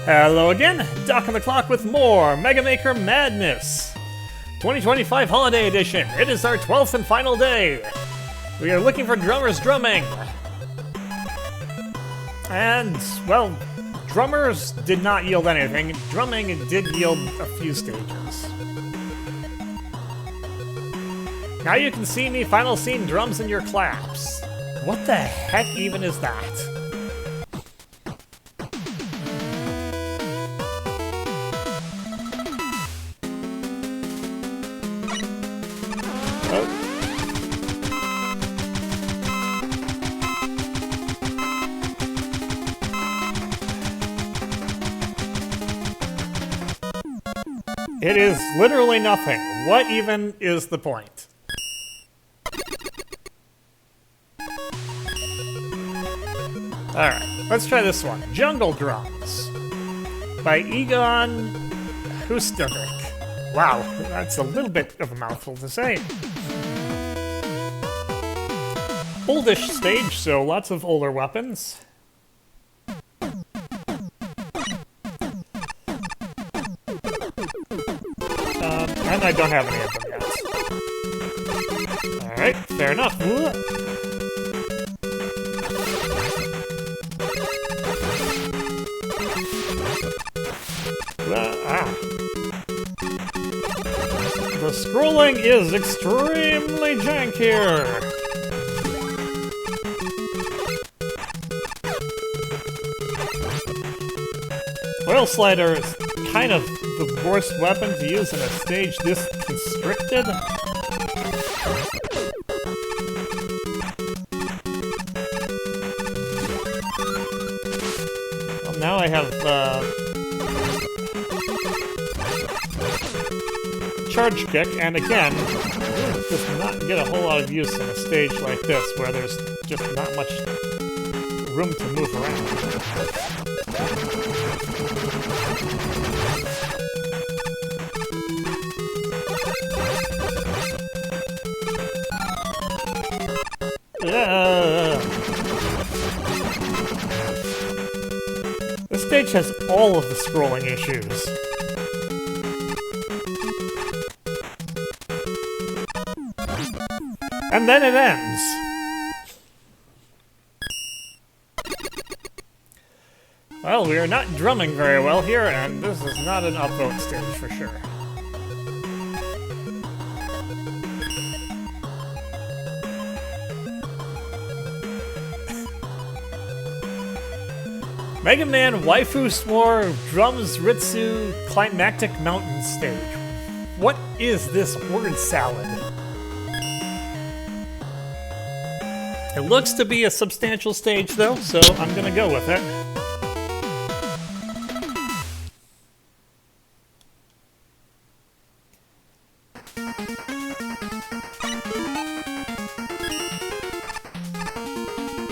Hello again, Doc on the clock with more Mega Maker Madness! 2025 Holiday Edition. It is our 12th and final day. We are looking for drummers drumming. And, well, drummers did not yield anything. Drumming did yield a few stages. Now you can see me final scene drums in your claps. What the heck even is that? It is literally nothing. What even is the point? Alright, let's try this one. Jungle Drums by Egon Hustovic. Wow, that's a little bit of a mouthful to say. Oldish stage, so lots of older weapons. And I don't have any of them yet. Alright, fair enough. The scrolling is extremely jank here. Oil Slider is kind of the worst weapon to use in a stage this constricted. Well, now I have Charge Kick, and again, does not get a whole lot of use in a stage like this where there's just not much room to move around. This stage has all of the scrolling issues. And then it ends. Well, we are not drumming very well here, and this is not an upvote stage for sure. Mega Man Waifu Swore Drums Ritsu Climactic Mountain Stage. What is this word salad? It looks to be a substantial stage though, so I'm gonna go with it.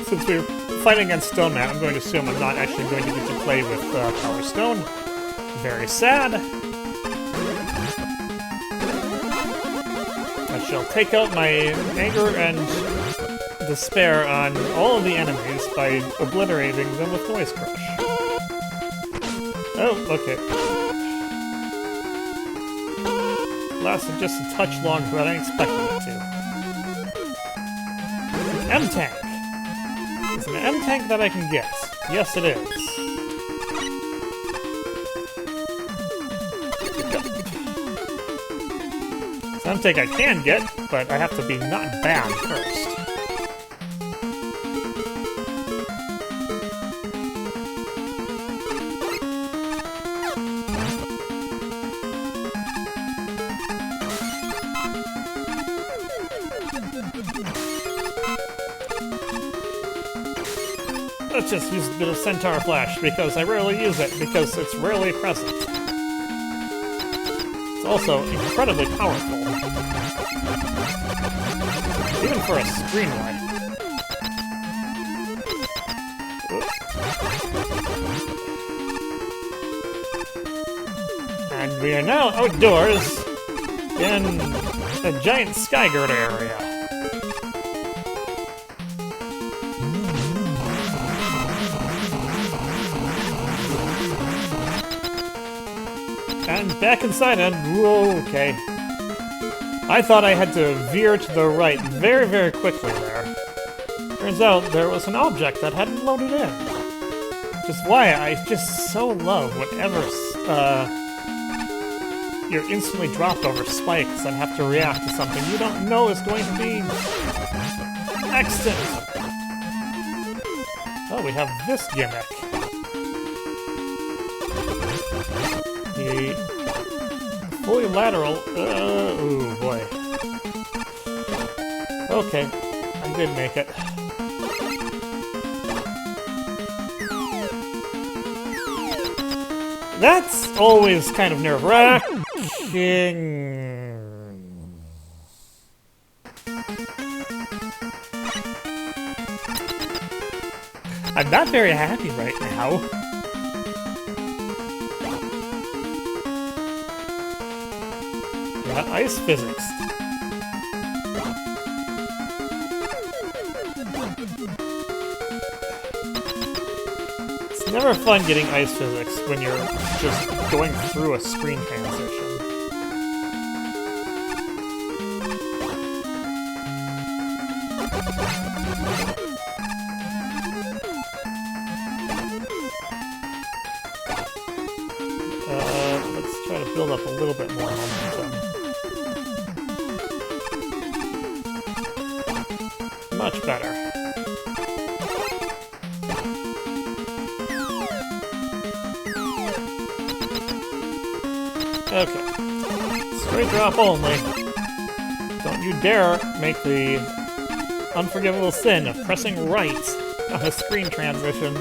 Since we're fighting against Stone Man, I'm going to assume I'm not actually going to get to play with Power Stone. Very sad. I shall take out my anger and despair on all of the enemies by obliterating them with Noise Crush. Oh, okay. Lasted just a touch longer than I expected it to. M-Tank. Is an M-Tank that I can get? Yes, it is. It's an M-Tank I can get, but I have to be not bad first. Let's just use a bit of Centaur Flash, because I rarely use it, because it's rarely present. It's also incredibly powerful. Even for a screen light. And we are now outdoors in a giant Skygird area. I'm back inside and whoa, okay. I thought I had to veer to the right very, very quickly there. Turns out there was an object that hadn't loaded in. Which is why I just so love whatever you're instantly dropped over spikes and have to react to something you don't know is going to be extant. Oh, we have this gimmick. The fully lateral. Ooh boy. Okay, I did make it. That's always kind of nerve-wracking. I'm not very happy right now. Yeah, ice physics. It's never fun getting ice physics when you're just going through a screen transition. Let's try to build up a little bit more momentum. Much better. Okay. Straight drop only. Don't you dare make the unforgivable sin of pressing right on a screen transition.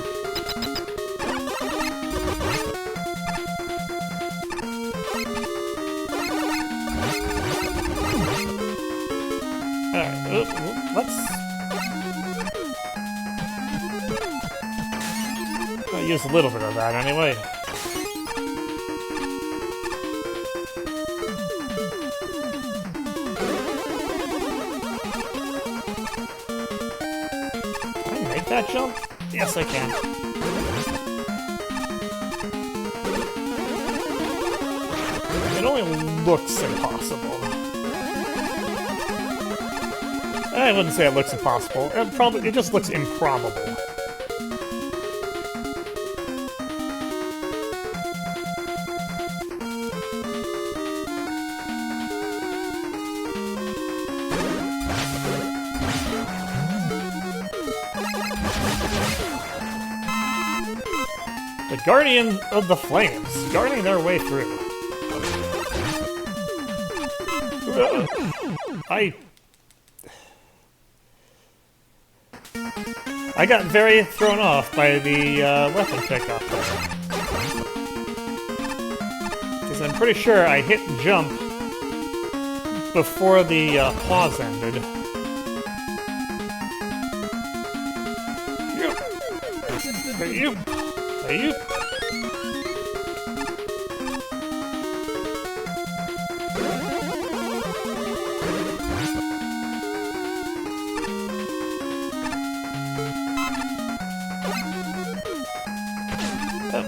Alright, let's... I'll use a little bit of that anyway. Can I make that jump? Yes, I can. It only looks impossible. I wouldn't say it looks impossible. It just looks improbable. The Guardians of the Flames, guarding their way through. I got very thrown off by the weapon pickup there. Because I'm pretty sure I hit jump before the pause ended. Hey, you.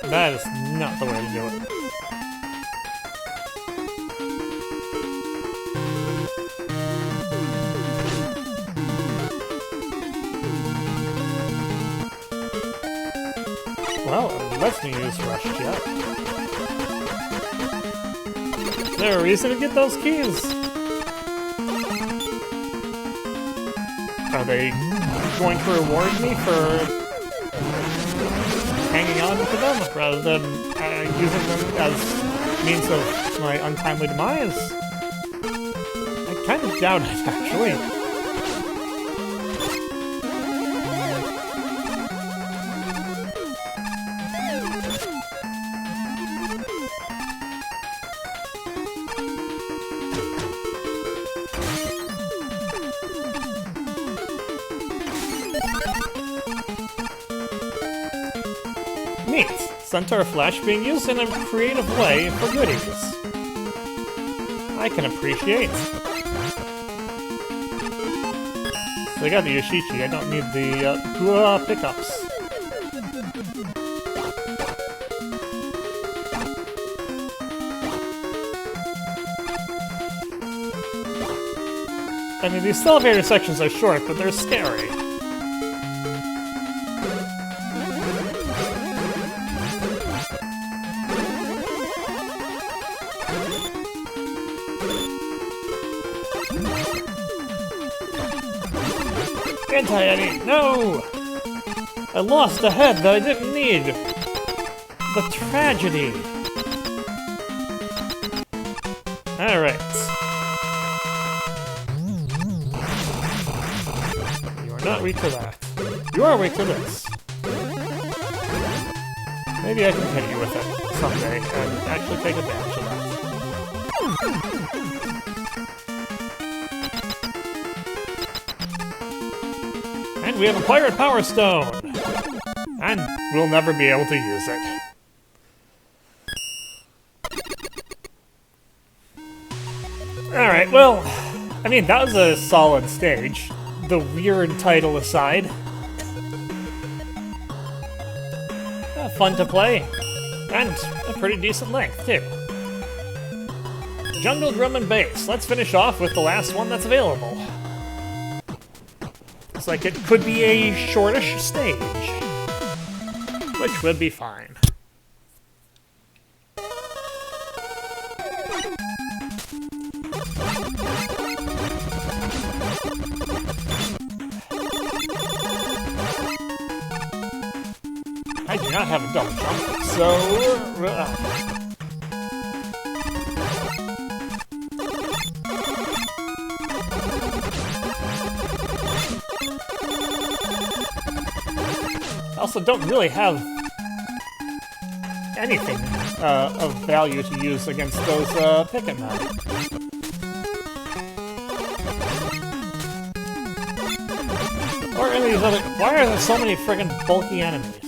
That is not the way to do it. Well, it lets me use Rush Jet. Is there a reason to get those keys? Are they going to reward me for hanging on to them rather than using them as means of my untimely demise? I kind of doubt it, actually. Neat. Centaur Flash being used in a creative way for goodies. I can appreciate. So I got the Yoshichi, I don't need the pickups. I mean, these elevator sections are short, but they're scary. Anti-Eddie, no! I lost a head that I didn't need. The tragedy. Alright. You are not weak to that. You are weak to this. Maybe I can hit you with it someday and actually take advantage of that. And we have a Pirate Power Stone! And we'll never be able to use it. Alright, well, I mean, that was a solid stage. The weird title aside. Fun to play. And a pretty decent length, too. Jungle Drum and Bass. Let's finish off with the last one that's available. Looks like it could be a shortish stage. Which would be fine. I do not have a double jump, so... I also don't really have anything of value to use against those picket men. Or any of these other... Why are there so many friggin' bulky enemies?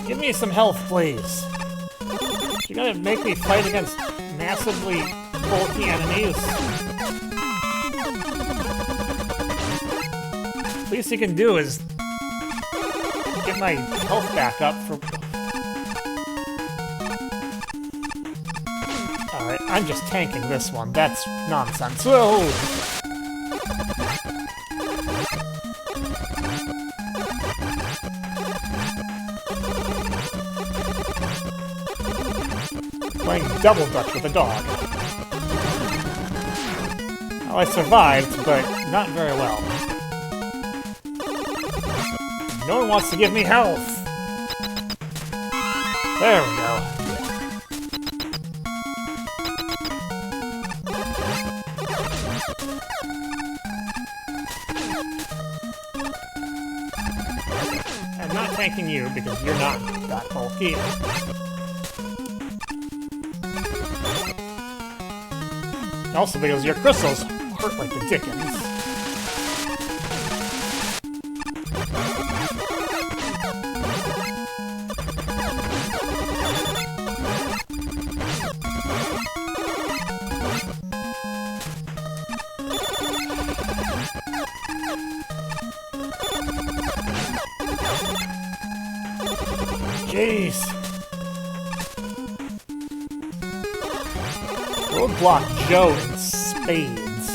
Give me some health, please. You're gonna make me fight against massively bulky enemies? Least you can do is get my health back up for... Alright, I'm just tanking this one. That's nonsense. Whoa! Playing double dutch with a dog. Well, I survived, but not very well. No one wants to give me health! There we go. I'm not tanking you because you're not that bulky. Also because your crystals hurt like the dickens. Jeez. Roadblock Joe in spades.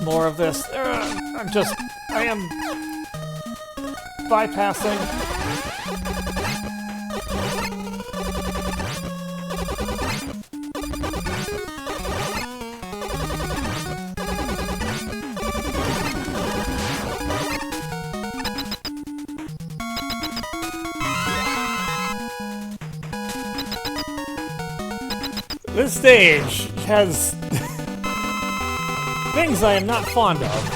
More of this. I am bypassing. This stage has things I am not fond of.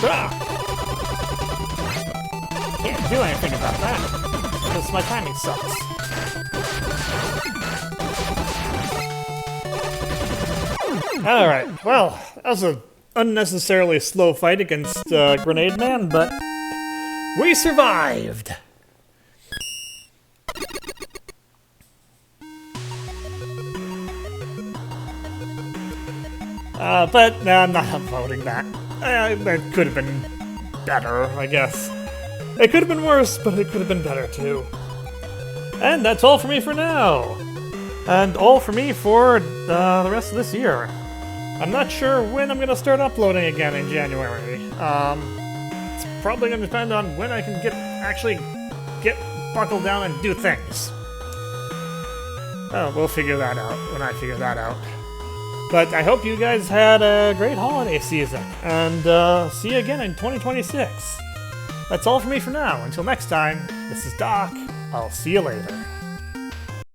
Ah! Can't do anything about that, because my timing sucks. Alright, well, that was an unnecessarily slow fight against Grenade Man, but we survived! But no, I'm not upvoting that. That could have been better, I guess. It could have been worse, but it could have been better too. And that's all for me for now. And all for me for the rest of this year. I'm not sure when I'm gonna start uploading again in January. It's probably gonna depend on when I can actually get buckled down and do things. Oh, we'll figure that out when I figure that out. But I hope you guys had a great holiday season, and see you again in 2026. That's all for me for now. Until next time, this is Doc. I'll see you later.